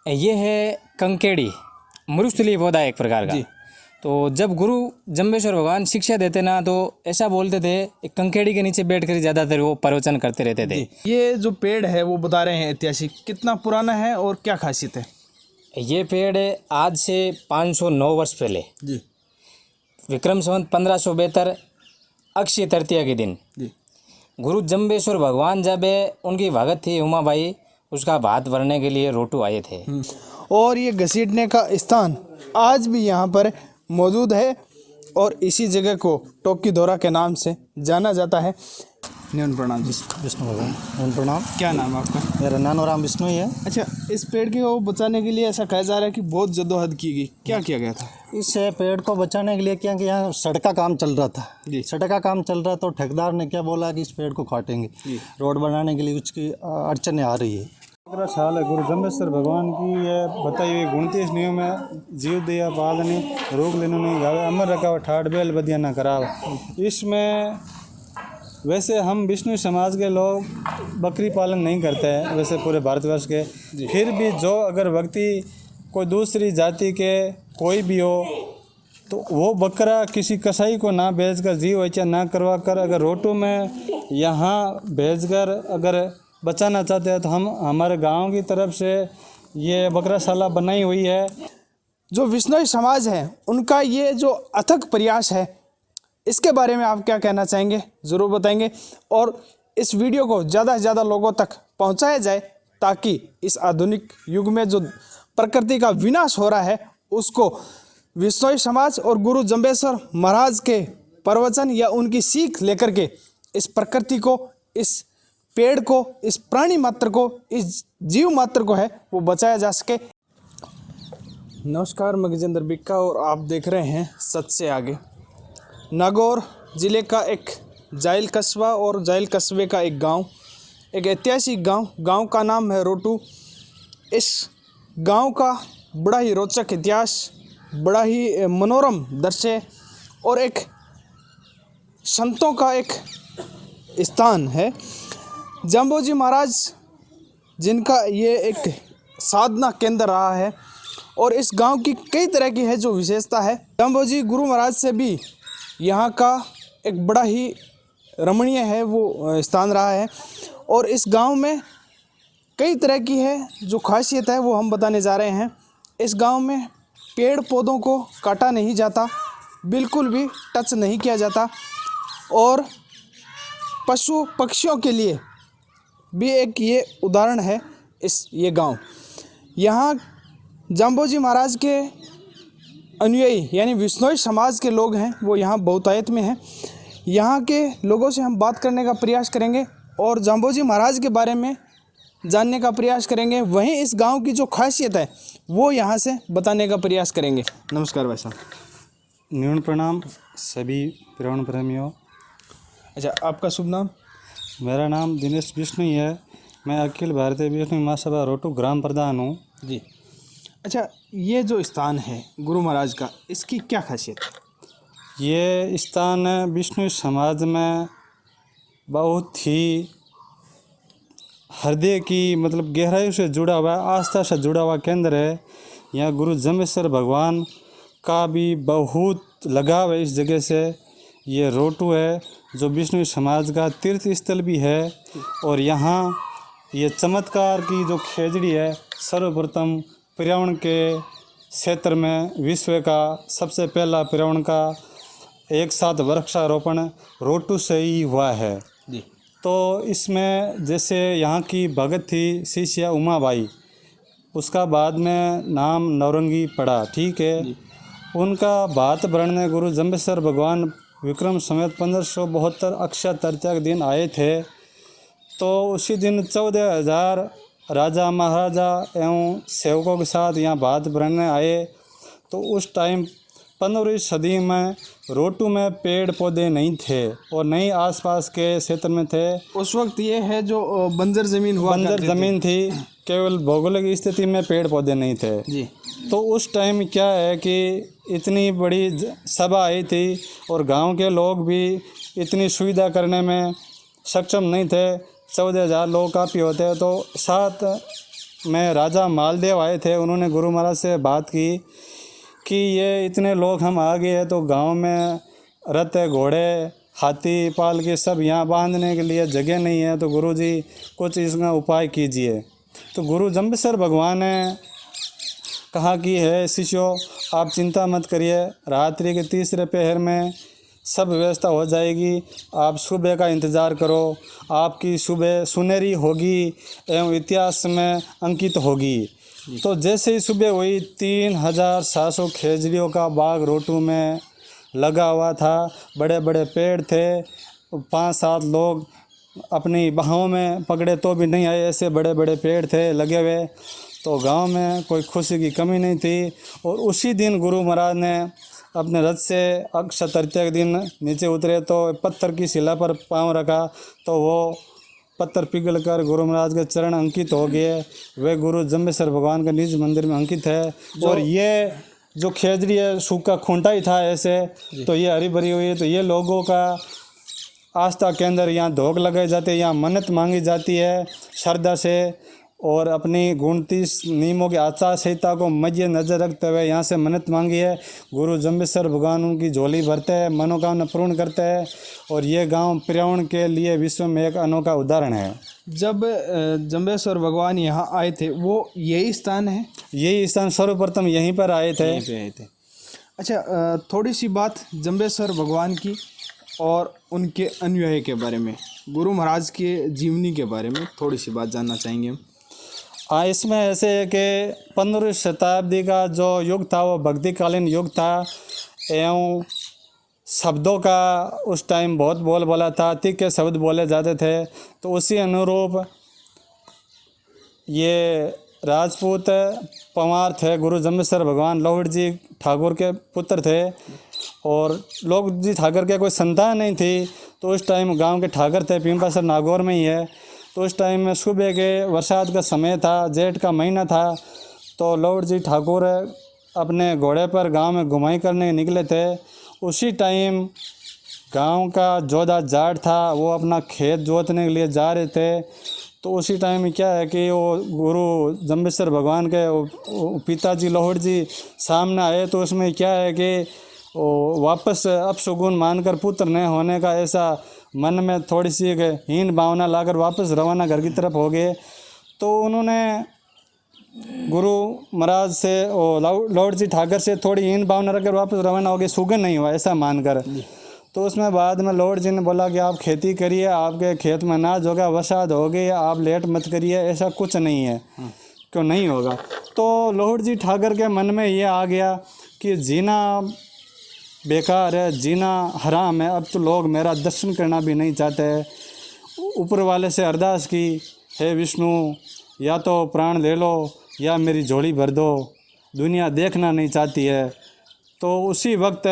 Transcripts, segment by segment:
ये है कंकेड़ी, मृस्थलीय पौधा एक प्रकार का। तो जब गुरु जम्बेश्वर भगवान शिक्षा देते ना तो ऐसा बोलते थे, एक कंकेड़ी के नीचे बैठकर ज़्यादातर वो प्रवचन करते रहते थे। ये जो पेड़ है वो बता रहे हैं ऐतिहासिक, कितना पुराना है और क्या खासियत है? ये पेड़ आज से 509 वर्ष पहले जी विक्रम संवत 1572 अक्षय तृतीया के दिन जी गुरु जम्बेश्वर भगवान जब उनकी भगत थी उमाबाई, उसका भात भरने के लिए रोटू आए थे। और ये घसीटने का स्थान आज भी यहाँ पर मौजूद है और इसी जगह को टोकी दौरा के नाम से जाना जाता है। न्यून प्रणाम जी। विष्णु भगवान न्यून प्रणाम। क्या नाम है आपका? मेरा नानोराम विष्णु ही है। अच्छा, इस पेड़ को बचाने के लिए ऐसा कहा जा रहा है कि बहुत जद्दोजहद की गई, क्या किया गया था? इस पेड़ को बचाने के लिए क्या कि यहाँ सड़क का काम चल रहा था जी। सड़क का काम चल रहा तो ठेकेदार ने क्या बोला कि इस पेड़ को काटेंगे। रोड बनाने के लिए उसकी अड़चनें आ रही है। 15 साल है गुरु जम्बेश्वर भगवान की ये बताई हुई 29 नियम है। जीव दिया पालनी रोग लेने नहीं गावे, अमर रखा ठाठ बेल बदिया ना कराव। इसमें वैसे हम विष्णु समाज के लोग बकरी पालन नहीं करते हैं वैसे पूरे भारतवर्ष के, फिर भी जो अगर व्यक्ति कोई दूसरी जाति के कोई भी हो तो वो बकरा किसी कसाई को ना भेजकर जीव हत्या ना करवा कर अगर रोटू में यहाँ भेजकर अगर बचाना चाहते हैं तो हम हमारे गांव की तरफ से ये बकराशाला बनाई हुई है। जो विश्नोई समाज है उनका ये जो अथक प्रयास है, इसके बारे में आप क्या कहना चाहेंगे, ज़रूर बताएंगे। और इस वीडियो को ज़्यादा से ज़्यादा लोगों तक पहुंचाया जाए ताकि इस आधुनिक युग में जो प्रकृति का विनाश हो रहा है उसको विश्नोई समाज और गुरु जम्बेश्वर महाराज के प्रवचन या उनकी सीख लेकर के इस प्रकृति को, इस पेड़ को, इस प्राणी मात्र को, इस जीव मात्र को है वो बचाया जा सके। नमस्कार, मैं गजेंद्र बिक्का और आप देख रहे हैं सच से आगे। नागौर ज़िले का एक जाइल कस्बा और जाइल कस्बे का एक गांव, एक ऐतिहासिक गांव का नाम है रोटू। इस गांव का बड़ा ही रोचक इतिहास, बड़ा ही मनोरम दृश्य और एक संतों का एक स्थान है। जाम्बोजी महाराज जिनका ये एक साधना केंद्र रहा है और इस गांव की कई तरह की है जो विशेषता है। जाम्बोजी गुरु महाराज से भी यहाँ का एक बड़ा ही रमणीय है वो स्थान रहा है और इस गांव में कई तरह की है जो खासियत है वो हम बताने जा रहे हैं। इस गांव में पेड़ पौधों को काटा नहीं जाता, बिल्कुल भी टच नहीं किया जाता और पशु पक्षियों के लिए भी एक ये उदाहरण है ये गांव। यहाँ जाम्बोजी महाराज के अनुयायी यानी विश्नोई समाज के लोग हैं वो यहाँ बहुतायत में हैं। यहाँ के लोगों से हम बात करने का प्रयास करेंगे और जाम्बोजी महाराज के बारे में जानने का प्रयास करेंगे, वहीं इस गांव की जो खासियत है वो यहाँ से बताने का प्रयास करेंगे। नमस्कार भाई साहब। न्यून प्रणाम सभी प्रेरण प्रेमियों। अच्छा, आपका शुभ नाम? मेरा नाम दिनेश विष्णु ही है। मैं अखिल भारतीय विष्णु महासभा रोटू ग्राम प्रधान हूँ जी। अच्छा, ये जो स्थान है गुरु महाराज का, इसकी क्या खासियत है? ये स्थान विष्णु समाज में बहुत ही हृदय की मतलब गहराई से जुड़ा हुआ, आस्था से जुड़ा हुआ केंद्र है। यहाँ गुरु जम्बेश्वर भगवान का भी बहुत लगाव है इस जगह से। ये रोटू है जो विष्णु समाज का तीर्थ स्थल भी है और यहाँ ये चमत्कार की जो खेजड़ी है, सर्वप्रथम पर्यावरण के क्षेत्र में विश्व का सबसे पहला पर्यावरण का एक साथ वृक्षारोपण रोटू से ही हुआ है जी। तो इसमें जैसे यहाँ की भगत थी शिष्या उमाबाई, उसका बाद में नाम नौरंगी पड़ा, ठीक है। उनका भात भरने गुरु जम्बेश्वर भगवान विक्रम संवत 1572 अक्षय तृतीया के दिन आए थे। तो उसी दिन 14,000 राजा महाराजा एवं सेवकों के साथ यहाँ भात भरने आए। तो उस टाइम 15वीं सदी में रोटू में पेड़ पौधे नहीं थे और नहीं आसपास के क्षेत्र में थे। उस वक्त ये है जो बंजर ज़मीन हुआ, बंजर ज़मीन थी, केवल भौगोलिक स्थिति में पेड़ पौधे नहीं थे जी। तो उस टाइम क्या है कि इतनी बड़ी सभा आई थी और गांव के लोग भी इतनी सुविधा करने में सक्षम नहीं थे। 14,000 लोग काफ़ी होते हैं। तो 7 में राजा मालदेव आए थे, उन्होंने गुरु महाराज से बात की कि ये इतने लोग हम आ गए हैं तो गांव में रथ घोड़े हाथी पाल के सब यहाँ बांधने के लिए जगह नहीं है, तो गुरु जी कुछ इसका उपाय कीजिए। तो गुरु जम्बेश्वर भगवान ने कहा कि है शिष्यों, आप चिंता मत करिए, रात्रि के तीसरे पहर में सब व्यवस्था हो जाएगी, आप सुबह का इंतज़ार करो, आपकी सुबह सुनहरी होगी एवं इतिहास में अंकित होगी। तो जैसे ही सुबह हुई 3700 खेजड़ियों का बाग रोटू में लगा हुआ था, बड़े बड़े पेड़ थे, 5-7 लोग अपनी बाहों में पकड़े तो भी नहीं आए, ऐसे बड़े बड़े पेड़ थे लगे हुए। तो गांव में कोई खुशी की कमी नहीं थी। और उसी दिन गुरु महाराज ने अपने रथ से अक्षय तृतीया के दिन नीचे उतरे तो पत्थर की शिला पर पाँव रखा, तो वो पत्थर पिघल कर गुरु महाराज के चरण अंकित हो गए। वे गुरु जम्बेश्वर भगवान के निज मंदिर में अंकित है। और ये जो खेजड़ी है सूखा खूंटा ही था ऐसे, तो ये हरी भरी हुई है। तो ये लोगों का आस्था के अंदर यहाँ धोख लगाए जाते हैं, यहाँ मन्नत मांगी जाती है श्रद्धा से, और अपनी 29 नियमों की आचार संहिता को मद्दे नज़र रखते हुए यहाँ से मन्नत मांगी है। गुरु जम्बेश्वर भगवान उनकी झोली भरते हैं, मनोकामना पूर्ण करते हैं। और ये गांव पर्यावरण के लिए विश्व में एक अनोखा उदाहरण है। जब जम्बेश्वर भगवान यहाँ आए थे, वो यही स्थान है? यही स्थान सर्वप्रथम यहीं पर आए थे। अच्छा, थोड़ी सी बात जम्बेश्वर भगवान की और उनके अनुयायी के बारे में, गुरु महाराज के जीवनी के बारे में थोड़ी सी बात जानना चाहेंगे हम। हाँ, इसमें ऐसे है कि 15वीं शताब्दी का जो युग था वो भक्तिकालीन युग था, एवं शब्दों का उस टाइम बहुत बोल बोला था, तीखे शब्द बोले जाते थे। तो उसी अनुरूप ये राजपूत पंवार थे। गुरु जम्बेश्वर भगवान लोहड़ जी ठाकुर के पुत्र थे, और लोग जी ठाकर के कोई संतान नहीं थी। तो उस टाइम गांव के ठाकर थे, पिंपासर नागौर में ही है। तो उस टाइम में सुबह के बरसात का समय था, जेठ का महीना था। तो लोहड़ जी ठाकुर अपने घोड़े पर गांव में घुमाई करने निकले थे। उसी टाइम गांव का जोधा जाट था, वो अपना खेत जोतने के लिए जा रहे थे। तो उसी टाइम में क्या है कि वो गुरु जम्बेश्वर भगवान के पिताजी लोहड़ जी सामने आए। तो उसमें क्या है कि वो वापस अपशगुन मानकर पुत्र न होने का ऐसा मन में थोड़ी सी हीन भावना लाकर वापस रवाना घर की तरफ हो गए। तो उन्होंने गुरु महाराज से लोहड़ जी ठाकर से थोड़ी हीन भावना रखकर वापस रवाना हो गए, सुगन नहीं हुआ ऐसा मानकर। तो उसमें बाद में लोहड़ जी ने बोला कि आप खेती करिए, आपके खेत में अनाज होगा, वसाद हो गई, आप लेट मत करिए, ऐसा कुछ नहीं है। क्यों नहीं होगा? तो लोहड़ जी ठाकर के मन में ये आ गया कि जीना बेकार है, जीना हराम है, अब तो लोग मेरा दर्शन करना भी नहीं चाहते। ऊपर वाले से अरदास की, हे विष्णु, या तो प्राण ले लो या मेरी झोली भर दो, दुनिया देखना नहीं चाहती है। तो उसी वक्त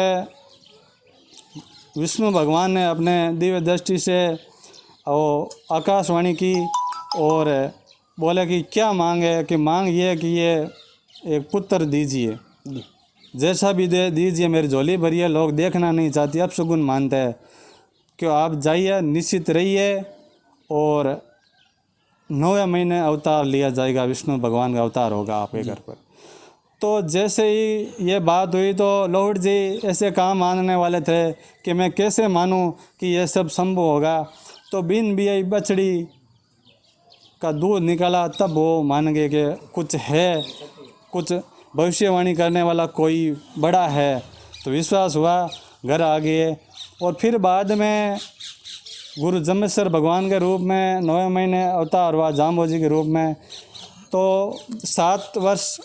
विष्णु भगवान ने अपने दिव्य दृष्टि से वो आकाशवाणी की और बोले कि क्या मांग है? कि मांग ये है कि ये एक पुत्र दीजिए, जैसा भी दे दीजिए, मेरी झोली भरिए, लोग देखना नहीं चाहती, अब सुगुन मानते हैं। क्यों आप जाइए, निश्चित रहिए, और 9वें महीने अवतार लिया जाएगा, विष्णु भगवान का अवतार होगा आपके घर पर। तो जैसे ही ये बात हुई तो लोहड़ जी ऐसे काम मानने वाले थे कि मैं कैसे मानूं कि ये सब संभव होगा। तो बिन बियाई बछड़ी का दूध निकाला, तब वो मान गए कि कुछ है, कुछ भविष्यवाणी करने वाला कोई बड़ा है। तो विश्वास हुआ, घर आ गए। और फिर बाद में गुरु जम्बेश्वर भगवान के रूप में 9वें महीने अवतार हुआ जाम्बोजी के रूप में। तो 7 वर्ष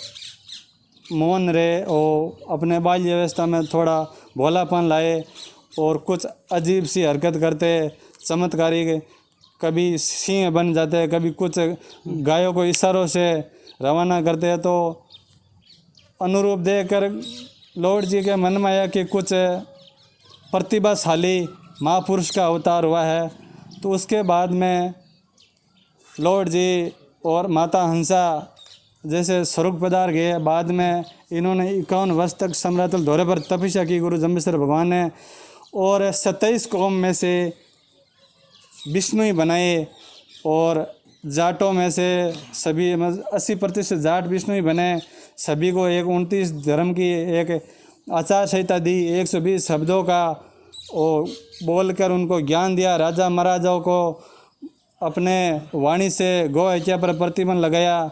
मौन रहे और अपने बाल्य अवस्था में थोड़ा भोलापन लाए, और कुछ अजीब सी हरकत करते, चमत्कारी, कभी सिंह बन जाते, कभी कुछ गायों को इशारों से रवाना करते। तो अनुरूप देखकर लोहड़ जी के मन में आया कि कुछ प्रतिभाशाली महापुरुष का अवतार हुआ है। तो उसके बाद में लोहड़ जी और माता हंसा जैसे स्वर्ग पधार गए। बाद में इन्होंने 51 वर्ष तक समरातल दौरे पर तपस्या की गुरु जम्बेश्वर भगवान ने, और 27 कौम में से विष्णु ही बनाए, और जाटों में से सभी 80% जाट विष्णु ही बने, सभी को एक 29 धर्म की एक आचार संहिता दी, 120 शब्दों का वो बोलकर उनको ज्ञान दिया। राजा महाराजाओं को अपने वाणी से गौ हत्या पर प्रतिबंध लगाया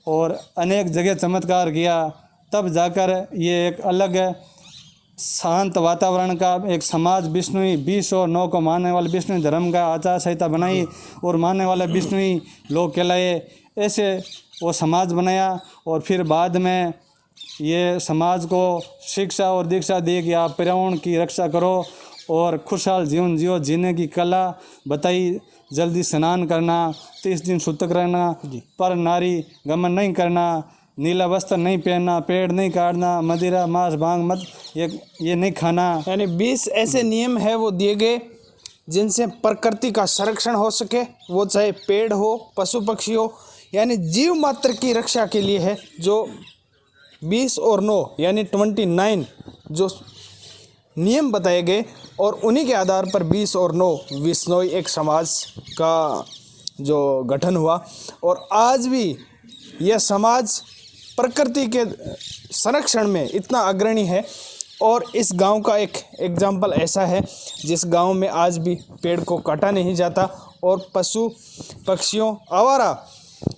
और अनेक जगह चमत्कार किया। तब जाकर ये एक अलग शांत वातावरण का एक समाज विष्णुई 20 और 9 को मानने वाले विष्णु धर्म का आचार संहिता बनाई और मानने वाले विष्णुई लोग कहलाए। ऐसे वो समाज बनाया और फिर बाद में ये समाज को शिक्षा और दीक्षा दी कि आप पर्यावरण की रक्षा करो और खुशहाल जीवन जियो। जीने की कला बताई, जल्दी स्नान करना, 30 दिन सूतक रहना, पर नारी गमन नहीं करना, नीला वस्त्र नहीं पहनना, पेड़ नहीं काटना, मदिरा मांस भांग मत ये नहीं खाना। यानी 20 ऐसे नियम है वो दिए गए जिनसे प्रकृति का संरक्षण हो सके, वो चाहे पेड़ हो, पशु पक्षी हो, यानी जीव मात्र की रक्षा के लिए है। जो 20 और 9 यानी 29 जो नियम बताए गए और उन्हीं के आधार पर 20 और 9 विश्नोई एक समाज का जो गठन हुआ। और आज भी यह समाज प्रकृति के संरक्षण में इतना अग्रणी है। और इस गांव का एक एग्जाम्पल ऐसा है जिस गांव में आज भी पेड़ को काटा नहीं जाता और पशु पक्षियों आवारा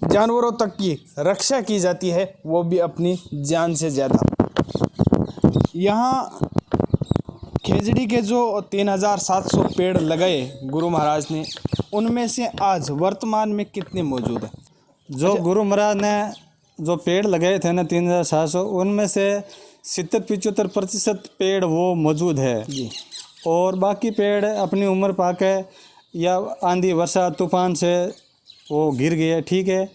जानवरों तक की रक्षा की जाती है, वो भी अपनी जान से ज़्यादा। यहाँ खेजड़ी के जो 3700 पेड़ लगाए गुरु महाराज ने, उनमें से आज वर्तमान में कितने मौजूद हैं? जो गुरु महाराज ने जो पेड़ लगाए थे ना 3700, उनमें से 70-75% पेड़ वो मौजूद है जी। और बाकी पेड़ अपनी उम्र पाके या आंधी वर्षा तूफान से वो गिर गए। ठीक है,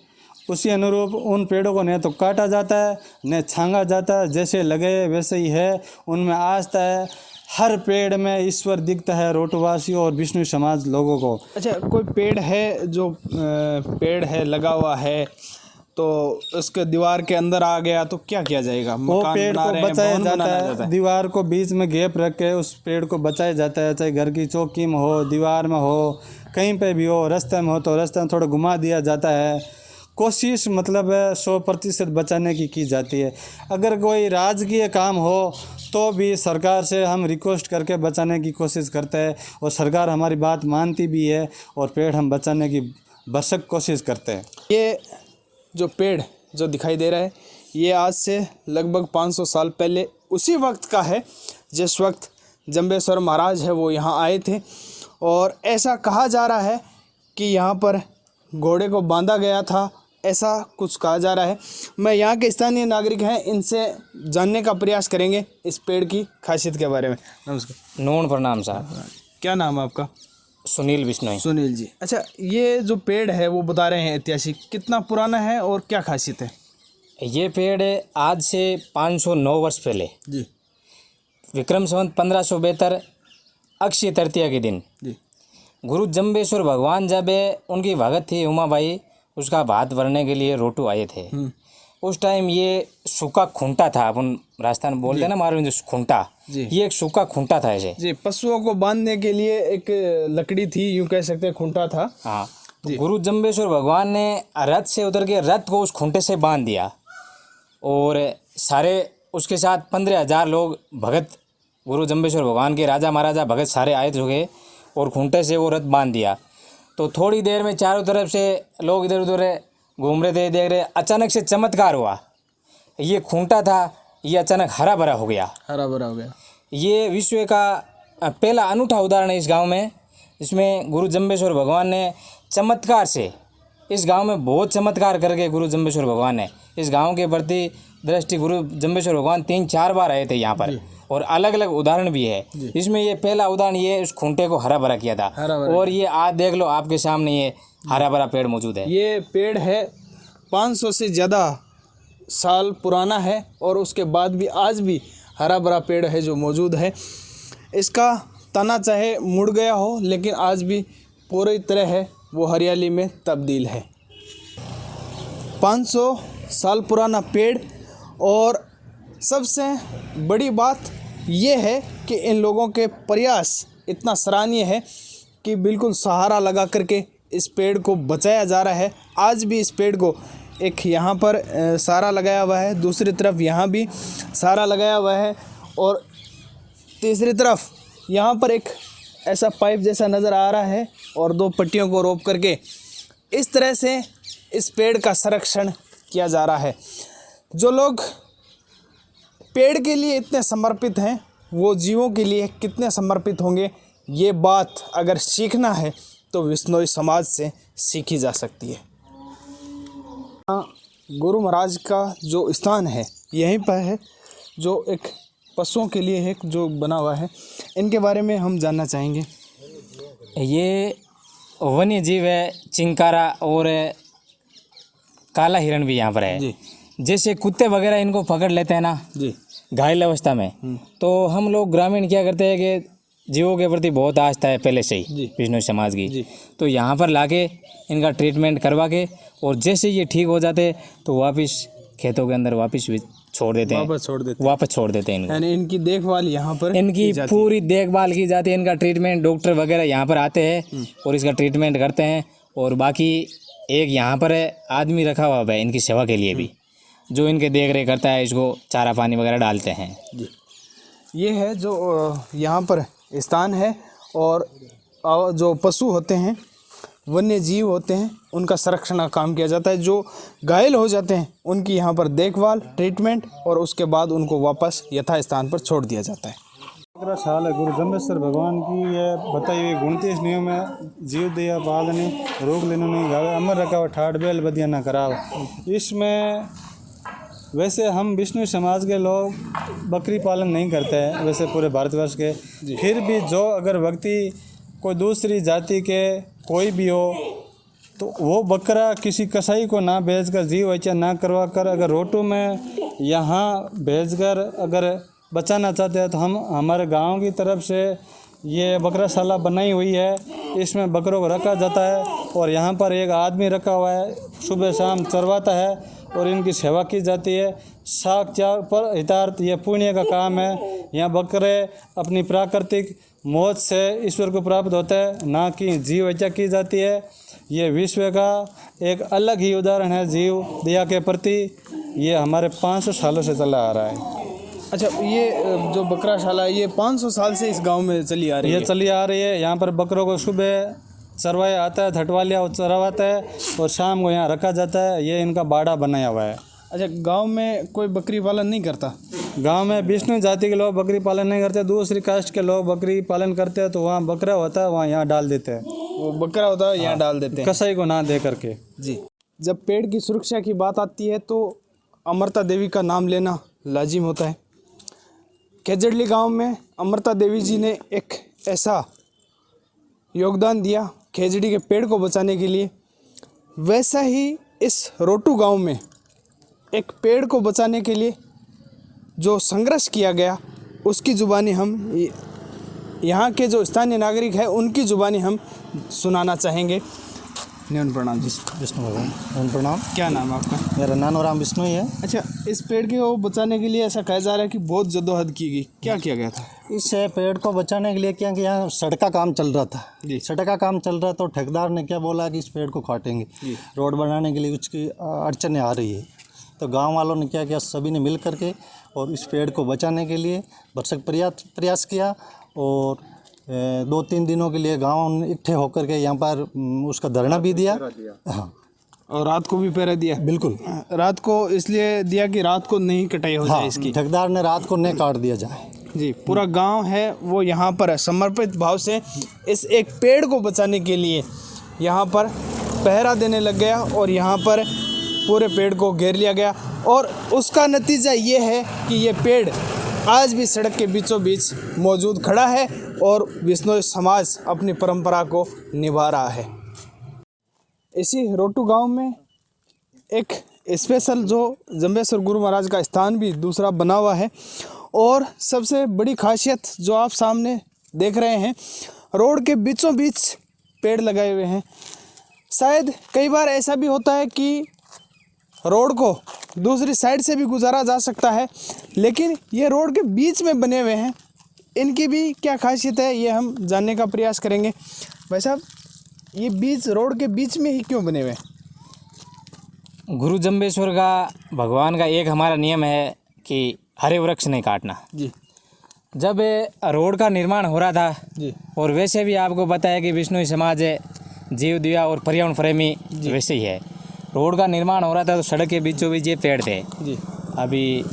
उसी अनुरूप उन पेड़ों को न तो काटा जाता है न छांगा जाता है, जैसे लगे वैसे ही है, उनमें आस्था है। हर पेड़ में ईश्वर दिखता है रोटवासियों और विष्णु समाज लोगों को। अच्छा, कोई पेड़ है जो पेड़ है लगा हुआ है तो उसके दीवार के अंदर आ गया तो क्या किया जाएगा? वो मकान पेड़ बना को रहे हैं, बचाया भवन जाता बनाया है, दीवार को बीच में गैप रख के उस पेड़ को बचाया जाता है। चाहे घर की चौकी में हो, दीवार में हो, कहीं पे भी हो, रास्ते में हो तो रास्ते में थोड़ा घुमा दिया जाता है। कोशिश मतलब 100% बचाने की जाती है। अगर कोई राजकीय काम हो तो भी सरकार से हम रिक्वेस्ट करके बचाने की कोशिश करते हैं और सरकार हमारी बात मानती भी है और पेड़ हम बचाने की भरसक कोशिश करते हैं। ये जो पेड़ जो दिखाई दे रहा है ये आज से लगभग 500 साल पहले उसी वक्त का है जिस वक्त जंबेश्वर महाराज है वो यहाँ आए थे। और ऐसा कहा जा रहा है कि यहाँ पर घोड़े को बांधा गया था, ऐसा कुछ कहा जा रहा है। मैं यहाँ के स्थानीय नागरिक हैं, इनसे जानने का प्रयास करेंगे इस पेड़ की खासियत के बारे में। नमस्कार। नोन प्रणाम साहब। क्या नाम है आपका? सुनील बिश्नोई। सुनील जी। अच्छा, ये जो पेड़ है वो बता रहे हैं ऐतिहासिक, कितना पुराना है और क्या खासियत है? ये पेड़ आज से 509 वर्ष पहले जी विक्रम संवत 1572 अक्षय तृतीया के दिन जी गुरु जंबेश्वर भगवान जब उनकी भगत थी उमाबाई, उसका भात भरने के लिए रोटू आए थे। उस टाइम ये सूखा खूंटा था, अपन राजस्थान में बोलते हैं ना मारो जो खूंटा, ये एक सूखा खूंटा था ऐसे जी। पशुओं को बांधने के लिए एक लकड़ी थी, यूँ कह सकते हैं खूंटा था। हाँ, तो गुरु जंबेश्वर भगवान ने रथ से उतर के रथ को उस खूंटे से बांध दिया और सारे उसके साथ 15,000 लोग भगत गुरु जंबेश्वर भगवान के राजा महाराजा भगत सारे आए थे और खूंटे से वो रथ बांध दिया। तो थोड़ी देर में चारों तरफ से लोग इधर उधर घूम रहे थे, देख रहे, अचानक से चमत्कार हुआ। ये खूंटा था, ये अचानक हरा भरा हो गया, हरा भरा हो गया। ये विश्व का पहला अनूठा उदाहरण है इस गांव में, जिसमें गुरु जंबेश्वर भगवान ने चमत्कार से, इस गांव में बहुत चमत्कार करके गुरु जंबेश्वर भगवान ने इस गांव के प्रति दृष्टि, गुरु जंबेश्वर भगवान 3-4 बार आए थे यहाँ पर और अलग अलग उदाहरण भी है। इसमें ये पहला उदाहरण ये उस खूंटे को हरा भरा किया था और ये आज देख लो आपके सामने ये हरा भरा पेड़ मौजूद है। ये पेड़ है 500 से ज़्यादा साल पुराना है और उसके बाद भी आज भी हरा भरा पेड़ है जो मौजूद है। इसका तना चाहे मुड़ गया हो लेकिन आज भी पूरी तरह है वो हरियाली में तब्दील है। 500 साल पुराना पेड़। और सबसे बड़ी बात ये है कि इन लोगों के प्रयास इतना सराहनीय है कि बिल्कुल सहारा लगा करके इस पेड़ को बचाया जा रहा है। आज भी इस पेड़ को एक यहाँ पर सारा लगाया हुआ है, दूसरी तरफ यहाँ भी सारा लगाया हुआ है और तीसरी तरफ यहाँ पर एक ऐसा पाइप जैसा नज़र आ रहा है और दो पट्टियों को रोप करके इस तरह से इस पेड़ का संरक्षण किया जा रहा है। जो लोग पेड़ के लिए इतने समर्पित हैं वो जीवों के लिए कितने समर्पित होंगे, ये बात अगर सीखना है तो विश्नोई समाज से सीखी जा सकती है। गुरु महाराज का जो स्थान है यहीं पर है, जो एक पशुओं के लिए है जो बना हुआ है, इनके बारे में हम जानना चाहेंगे। ये वन्य जीव है, चिंकारा और काला हिरण भी यहाँ पर है जी जैसे कुत्ते वगैरह इनको पकड़ लेते हैं ना जी घायल अवस्था में, तो हम लोग ग्रामीण क्या करते हैं कि जीवों के प्रति बहुत आस्था है पहले से ही विष्णु समाज की, तो यहाँ पर लाके इनका ट्रीटमेंट करवा के और जैसे ये ठीक हो जाते तो वापस खेतों के अंदर वापस छोड़ देते हैं, वापस छोड़ देते हैं इनको। यानी इनकी देखभाल यहाँ पर इनकी पूरी देखभाल की जाती है, इनका ट्रीटमेंट डॉक्टर वगैरह यहाँ पर आते हैं और इसका ट्रीटमेंट करते हैं। और बाकी एक यहाँ पर आदमी रखा हुआ है इनकी सेवा के लिए भी, जो इनके देख रेख करता है, इसको चारा पानी वगैरह डालते हैं। ये है जो यहाँ पर स्थान है और जो पशु होते हैं, वन्य जीव होते हैं, उनका संरक्षण का काम किया जाता है। जो घायल हो जाते हैं उनकी यहाँ पर देखभाल, ट्रीटमेंट और उसके बाद उनको वापस यथा स्थान पर छोड़ दिया जाता है। बकरा साल है गुरु जम्बेश्वर भगवान की ये बताई हुई 29 नियम है। जीव दिया पालने रोग लेने नहीं गावे अमर रखा ठाट बेल बदिया ना कराव। इसमें वैसे हम विष्णु समाज के लोग बकरी पालन नहीं करते हैं वैसे पूरे भारतवर्ष के, फिर भी जो अगर व्यक्ति कोई दूसरी जाति के कोई भी हो तो वो बकरा किसी कसाई को ना भेजकर जीव हत्या ना करवा कर अगर रोटू में यहाँ भेजकर अगर बचाना चाहते हैं तो हम हमारे गांव की तरफ से ये बकराशाला बनाई हुई है। इसमें बकरों को रखा जाता है और यहाँ पर एक आदमी रखा हुआ है, सुबह शाम चरवाता है और इनकी सेवा की जाती है। साग चार पर हितार्थ ये पुण्य का काम है। यहाँ बकरे अपनी प्राकृतिक मौत से ईश्वर को प्राप्त होता है, ना कि जीव हत्या की जाती है। ये विश्व का एक अलग ही उदाहरण है जीव दया के प्रति। ये हमारे 500 सालों से चला आ रहा है। अच्छा, ये जो बकराशाला है ये 500 साल से इस गांव में चली आ रही है? ये चली आ रही है। यहाँ पर बकरों को सुबह चरवाया आता है, धटवालिया चरवाता है और शाम को यहाँ रखा जाता है। ये इनका बाड़ा बनाया हुआ है। अच्छा, गांव में कोई बकरी पालन नहीं करता? गांव में विष्णु जाति के लोग बकरी पालन नहीं करते, दूसरी कास्ट के लोग बकरी पालन करते हैं। तो वहाँ बकरा होता है, वहाँ यहाँ डाल देते हैं। वो बकरा होता है यहाँ डाल देते हैं, कसाई को ना दे करके। जी। जब पेड़ की सुरक्षा की बात आती है तो अमृता देवी का नाम लेना लाजिम होता है। खेजड़ली गांव में अमृता देवी जी ने एक ऐसा योगदान दिया खेजड़ी के पेड़ को बचाने के लिए। वैसा ही इस रोटू गांव में एक पेड़ को बचाने के लिए जो संघर्ष किया गया उसकी ज़ुबानी हम यहाँ के जो स्थानीय नागरिक हैं उनकी ज़ुबानी हम सुनाना चाहेंगे। न्यून प्रणाम जी। विष्णु भगवान न्यून प्रणाम। क्या नाम है आपका? मेरा नाम राम विष्णु ही है। अच्छा, इस पेड़ को बचाने के लिए ऐसा कहा जा रहा है कि बहुत जद्दोजहद की गई, क्या किया गया था? इस पेड़ को बचाने के लिए क्या कि यहाँ सड़क का काम चल रहा था जी। सड़क का काम चल रहा तो ठेकेदार ने क्या बोला कि इस पेड़ को काटेंगे, रोड बनाने के लिए उसकी अड़चनें आ रही है। तो गांव वालों ने क्या किया, सभी ने मिल करके और इस पेड़ को बचाने के लिए भरसक प्रयास किया और 2-3 दिनों के लिए गांव इकट्ठे होकर के यहाँ पर उसका धरना भी दिया। हाँ, और रात को भी पहरा दिया? बिल्कुल, रात को इसलिए दिया कि रात को नहीं कटाई हो जाए इसकी। ठेकेदार ने रात को नहीं काट दिया जाए। जी, पूरा गांव है वो यहाँ पर है, समर्पित भाव से इस एक पेड़ को बचाने के लिए यहाँ पर पहरा देने लग गया और यहाँ पर पूरे पेड़ को घेर लिया गया। और उसका नतीजा ये है कि ये पेड़ आज भी सड़क के बीचों बीच मौजूद खड़ा है और विश्नोई समाज अपनी परंपरा को निभा रहा है। इसी रोटू गांव में एक स्पेशल जो जम्बेश्वर गुरु महाराज का स्थान भी दूसरा बना हुआ है। और सबसे बड़ी खासियत जो आप सामने देख रहे हैं, रोड के बीचों बीच पेड़ लगाए हुए हैं। शायद कई बार ऐसा भी होता है कि रोड को दूसरी साइड से भी गुजारा जा सकता है, लेकिन ये रोड के बीच में बने हुए हैं। इनकी भी क्या खासियत है ये हम जानने का प्रयास करेंगे। भाई साहब, ये बीच रोड के बीच में ही क्यों बने हुए हैं? गुरु जम्बेश्वर का भगवान का एक हमारा नियम है कि हरे वृक्ष नहीं काटना। जी जब रोड का निर्माण हो रहा था जी और वैसे भी आपको पता है कि विष्णु समाज जीव दिया और पर्यावरण प्रेमी वैसे ही है। रोड का निर्माण हो रहा था तो सड़क के बीचों बीच ये पेड़ थे। जी अभी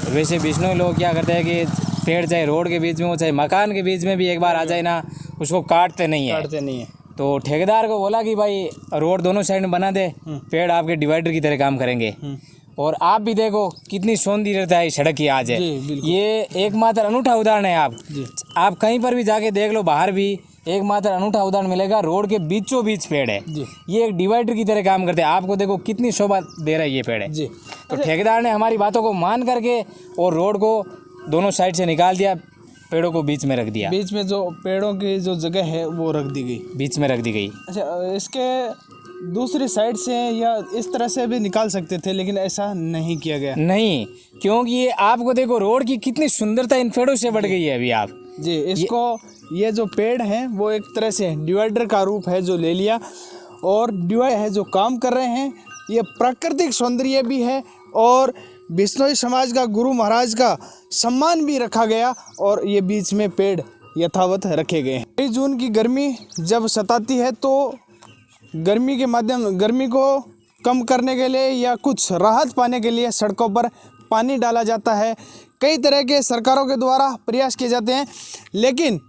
वैसे विष्णु लोग क्या करते हैं कि पेड़ चाहे रोड के बीच में हो चाहे मकान के बीच में भी एक बार आ जाए ना, उसको काटते नहीं है। काटते नहीं है। तो ठेकेदार को बोला कि भाई रोड दोनों साइड में बना दे, पेड़ आपके डिवाइडर की तरह काम करेंगे। और आप भी देखो कितनी सौंदर्यता है इस सड़क की आज है। जी, बिल्कुल। ये एकमात्र अनूठा उदाहरण है। जी। आप कहीं पर भी जाके देख लो, बाहर भी एकमात्र अनूठा उदाहरण मिलेगा। रोड के बीचों बीच पेड़ है। जी। ये एक डिवाइडर की तरह काम करते हैं। आपको देखो कितनी शोभा दे रहा है ये पेड़ है। जी तो ठेकेदार ने हमारी बातों को मान करके और रोड को दोनों साइड से निकाल दिया, पेड़ों को बीच में रख दिया। बीच में जो पेड़ों की जो जगह है वो रख दी गई। बीच में रख दी गई। अच्छा, इसके दूसरी साइड से या इस तरह से भी निकाल सकते थे, लेकिन ऐसा नहीं किया गया। नहीं, क्योंकि ये आपको देखो रोड की कितनी सुंदरता इन पेड़ों से बढ़ गई है। अभी आप जी, इसको ये जो पेड़ हैं वो एक तरह से डिवाइडर का रूप है जो ले लिया, और डिवाइडर है जो काम कर रहे हैं। ये प्राकृतिक सौंदर्य भी है और बिश्नोई समाज का गुरु महाराज का सम्मान भी रखा गया, और ये बीच में पेड़ यथावत रखे गए हैं। 23 जून की गर्मी जब सताती है तो गर्मी को कम करने के लिए या कुछ राहत पाने के लिए सड़कों पर पानी डाला जाता है। कई तरह के सरकारों के द्वारा प्रयास किए जाते हैं, लेकिन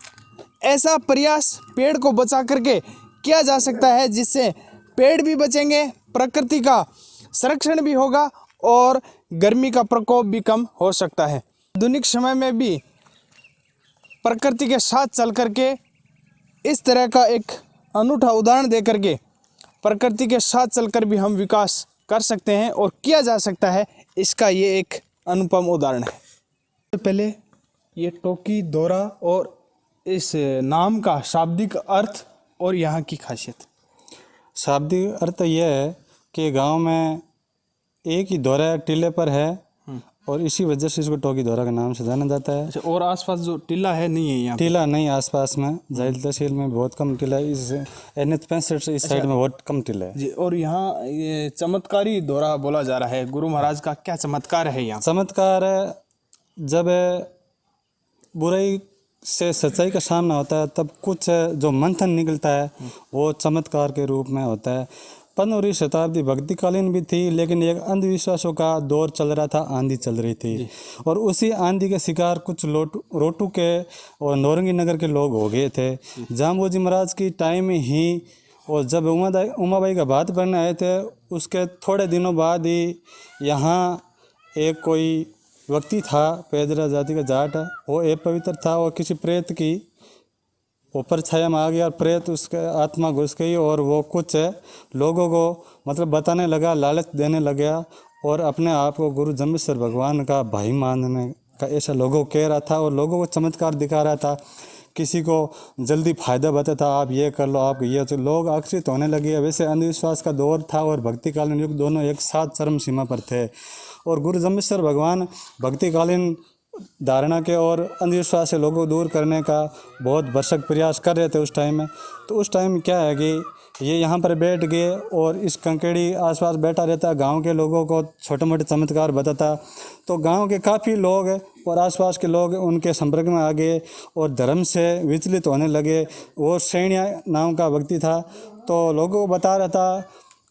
ऐसा प्रयास पेड़ को बचा करके किया जा सकता है जिससे पेड़ भी बचेंगे, प्रकृति का संरक्षण भी होगा और गर्मी का प्रकोप भी कम हो सकता है। आधुनिक समय में भी प्रकृति के साथ चल करके इस तरह का एक अनूठा उदाहरण दे करके प्रकृति के साथ चलकर भी हम विकास कर सकते हैं और किया जा सकता है। इसका ये एक अनुपम उदाहरण है। सबसे पहले ये टोकी दौरा और इस नाम का शाब्दिक अर्थ और यहाँ की खासियत। शाब्दिक अर्थ यह है कि गांव में एक ही दौरा टीले पर है और इसी वजह से इसको टोकी दौरा के नाम से जाना जाता है। अच्छा, और आसपास जो टीला है नहीं है यहाँ? टीला नहीं आसपास में, जाइल तहसील में बहुत कम टीला है। इस NH 65 से इस साइड में बहुत कम टीला है जी। और यहाँ ये चमत्कारी दौरा बोला जा रहा है, गुरु महाराज का क्या चमत्कार है यहाँ? चमत्कार जब बुराई से सच्चाई का सामना होता है तब कुछ जो मंथन निकलता है वो चमत्कार के रूप में होता है। 15वीं शताब्दी भक्तिकालीन भी थी, लेकिन एक अंधविश्वासों का दौर चल रहा था, आंधी चल रही थी और उसी आंधी के शिकार कुछ रोटू के और नौरंगी नगर के लोग हो गए थे। जाम्बू जी महाराज की टाइम में ही, और जब उमाबाई का बात करने आए थे उसके थोड़े दिनों बाद ही यहाँ एक कोई व्यक्ति था, पेदरा जाति का जाट, वो एक पवित्र था और किसी प्रेत की ऊपर छाया में आ गया और प्रेत उसके आत्मा घुस गई और वो कुछ लोगों को मतलब बताने लगा, लालच देने लगा और अपने आप को गुरु जम्बेश्वर भगवान का भाई मानने का ऐसा लोगों को कह रहा था और लोगों को चमत्कार दिखा रहा था। किसी को जल्दी फ़ायदा बताता, आप ये कर लो, आप ये, तो लोग आकर्षित होने लगे। वैसे अंधविश्वास का दौर था और भक्तिकालीन युग दोनों एक साथ चरम सीमा पर थे और गुरु जम्बेश्वर भगवान भक्तिकालीन धारणा के और अंधविश्वास से लोगों को दूर करने का बहुत भरसक प्रयास कर रहे थे उस टाइम में। तो उस टाइम क्या है कि ये यहाँ पर बैठ गए और इस कंकेड़ी आसपास बैठा रहता, गांव के लोगों को छोटे मोटे चमत्कार बताता। तो गांव के काफ़ी लोग और आसपास के लोग उनके संपर्क में आ गए और धर्म से विचलित होने लगे। वो सैनिया नाम का व्यक्ति था, तो लोगों को बता रहा था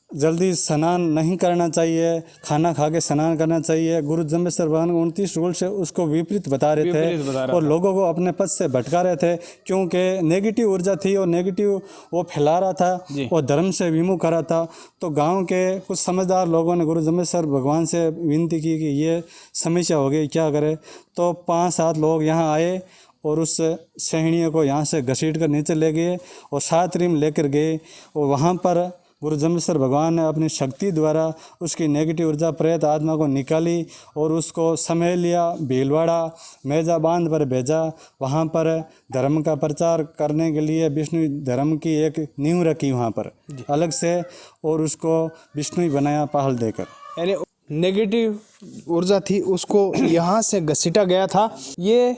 जल्दी स्नान नहीं करना चाहिए, खाना खा के स्नान करना चाहिए। गुरु जम्बेश्वर भगवान 29 रूल से उसको विपरीत बता रहे थे और लोगों को अपने पद से भटका रहे थे, क्योंकि नेगेटिव ऊर्जा थी और नेगेटिव वो फैला रहा था और धर्म से विमुख कर रहा था। तो गांव के कुछ समझदार लोगों ने गुरु जम्बेश्वर भगवान से विनती की कि ये समस्या हो गई, क्या करें। तो 5-7 लोग यहाँ आए और उस सहणियों को यहाँ से घसीट कर नीचे ले गए और 7 रिम लेकर गए और वहाँ पर गुरु जम्बेश्वर भगवान ने अपनी शक्ति द्वारा उसकी नेगेटिव ऊर्जा प्रेत आत्मा को निकाली और उसको समेट लिया, भीलवाड़ा मेजा बांध पर भेजा। वहाँ पर धर्म का प्रचार करने के लिए विष्णु धर्म की एक नींव रखी वहाँ पर अलग से और उसको विष्णु बनाया पहल देकर। यानी नेगेटिव ऊर्जा थी उसको यहाँ से घसीटा गया था। ये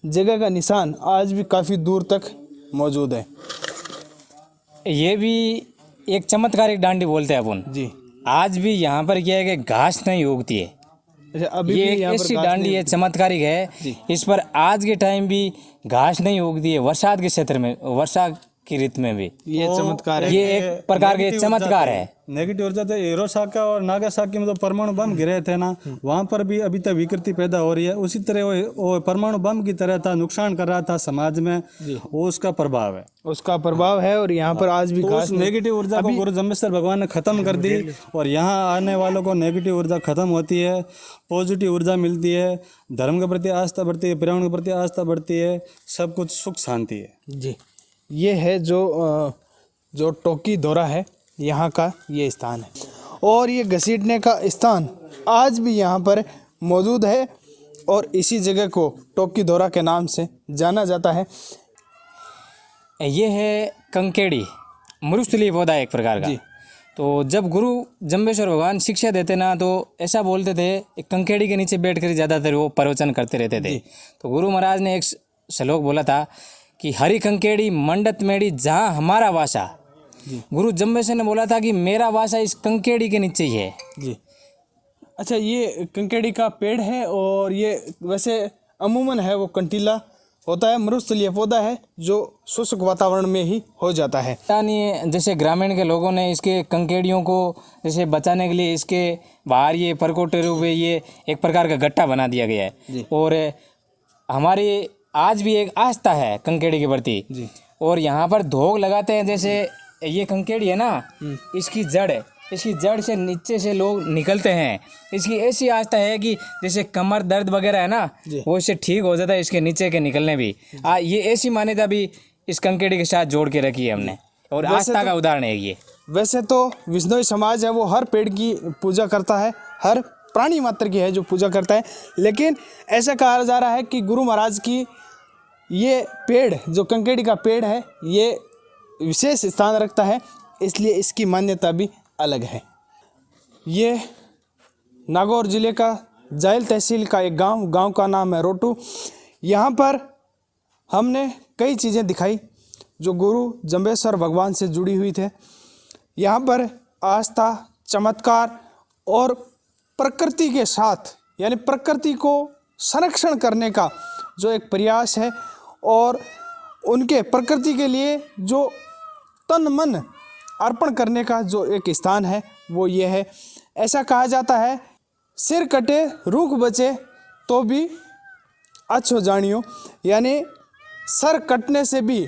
जगह का निशान आज भी काफ़ी दूर तक मौजूद है। ये भी एक चमत्कारिक डांडी बोलते हैं अपन। जी। आज भी यहाँ पर क्या है कि घास नहीं उगती है। अच्छा, अभी ये भी एक यहाँ पर ऐसी घास डांडी नहीं है, चमत्कारिक है। इस पर आज के टाइम भी घास नहीं उगती है, बरसात के क्षेत्र में, वर्षा की ऋतु में भी। ये चमत्कार है। ये एक प्रकार के नेगेटिव चमत्कार ऊर्जा है। नेगेटिव ऊर्जा तो हिरोशिमा और नागासाकी में जो परमाणु बम गिरे थे ना, वहाँ पर भी अभी तक विकृति पैदा हो रही है। उसी तरह वो परमाणु बम की तरह था, नुकसान कर रहा था समाज में, वो उसका प्रभाव है। उसका प्रभाव है और यहाँ पर आज भी तो घास उस नहीं- नेगेटिव ऊर्जा को गुरु जम्बेश्वर भगवान ने खत्म कर दी और यहाँ आने वालों को नेगेटिव ऊर्जा खत्म होती है, पॉजिटिव ऊर्जा मिलती है, धर्म के प्रति आस्था बढ़ती है, पर्यावरण के प्रति आस्था बढ़ती है, सब कुछ सुख शांति है। जी। ये है जो टोकी दौरा है, यहाँ का ये स्थान है और ये घसीटने का स्थान आज भी यहाँ पर मौजूद है और इसी जगह को टोकी दौरा के नाम से जाना जाता है। ये है कंकेड़ी, मरुस्थलीय पौधा है एक प्रकार का। जी। तो जब गुरु जम्बेश्वर भगवान शिक्षा देते ना, तो ऐसा बोलते थे, एक कंकेड़ी के नीचे बैठकर ज़्यादातर वो प्रवचन करते रहते थे। तो गुरु महाराज ने एक श्लोक बोला था कि हरि कंकेड़ी मंडत मेड़ी जहाँ हमारा वासा। गुरु जम्बेश्वर ने बोला था कि मेरा वासा इस कंकेड़ी के नीचे ही है। जी। अच्छा, ये कंकेड़ी का पेड़ है और ये वैसे अमूमन है वो कंटीला होता है, मरुस्थलीय पौधा है जो शुष्क वातावरण में ही हो जाता है। नहीं, जैसे ग्रामीण के लोगों ने इसके कंकेड़ियों को जैसे बचाने के लिए इसके बाहर ये परकोटे रूप में ये एक प्रकार का गट्टा बना दिया गया है। और हमारी आज भी एक आस्था है कंकेड़ी के प्रति। जी। और यहाँ पर धोग लगाते हैं। जैसे ये कंकेड़ी है ना, इसकी जड़ से नीचे से लोग निकलते हैं। इसकी ऐसी आस्था है कि जैसे कमर दर्द वगैरह है ना, वो इससे ठीक हो जाता है इसके नीचे के निकलने भी। ये ऐसी मान्यता भी इस कंकेड़ी के साथ जोड़ के रखी है हमने और आस्था का उदाहरण है ये। वैसे तो विष्णोई समाज है वो हर पेड़ की पूजा करता है, हर प्राणी मात्र की है जो पूजा करता है, लेकिन ऐसा कहा जा रहा है कि गुरु महाराज की ये पेड़ जो कंकेड़ी का पेड़ है ये विशेष स्थान रखता है, इसलिए इसकी मान्यता भी अलग है। ये नागौर ज़िले का जायल तहसील का एक गांव का नाम है रोटू। यहाँ पर हमने कई चीज़ें दिखाई जो गुरु जम्बेश्वर भगवान से जुड़ी हुई थे। यहाँ पर आस्था, चमत्कार और प्रकृति के साथ यानी प्रकृति को संरक्षण करने का जो एक प्रयास है और उनके प्रकृति के लिए जो तन मन अर्पण करने का जो एक स्थान है वो ये है। ऐसा कहा जाता है, सिर कटे रूख बचे तो भी अच्छो जानियो, यानी सर कटने से भी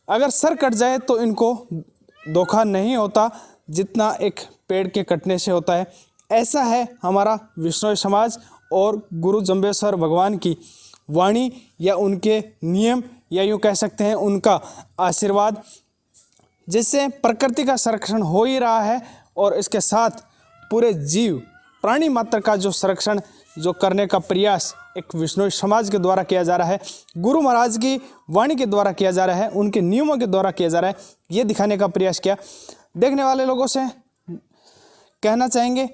अगर सर कट जाए तो इनको धोखा नहीं होता जितना एक पेड़ के कटने से होता है। ऐसा है हमारा विष्णोई समाज और गुरु जम्बेश्वर भगवान की वाणी या उनके नियम या यूँ कह सकते हैं उनका आशीर्वाद, जिससे प्रकृति का संरक्षण हो ही रहा है और इसके साथ पूरे जीव प्राणी मात्र का जो संरक्षण जो करने का प्रयास एक विष्णोई समाज के द्वारा किया जा रहा है, गुरु महाराज की वाणी के द्वारा किया जा रहा है, उनके नियमों के द्वारा किया जा रहा है, ये दिखाने का प्रयास किया। देखने वाले लोगों से कहना चाहेंगे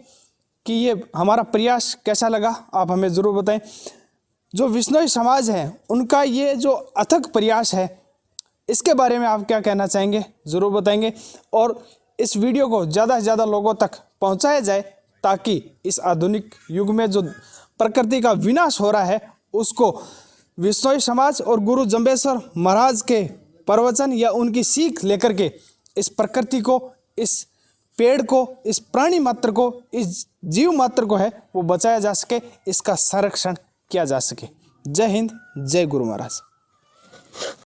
कि ये हमारा प्रयास कैसा लगा, आप हमें ज़रूर बताएं। जो विष्णोई समाज है उनका ये जो अथक प्रयास है इसके बारे में आप क्या कहना चाहेंगे, ज़रूर बताएंगे। और इस वीडियो को ज़्यादा से ज़्यादा लोगों तक पहुंचाया जाए ताकि इस आधुनिक युग में जो प्रकृति का विनाश हो रहा है उसको विष्णोई समाज और गुरु जम्बेश्वर महाराज के प्रवचन या उनकी सीख लेकर के इस प्रकृति को, इस पेड़ को, इस प्राणी मात्र को, इस जीव मात्र को है वो बचाया जा सके, इसका संरक्षण किया जा सके। जय हिंद, जय गुरु महाराज।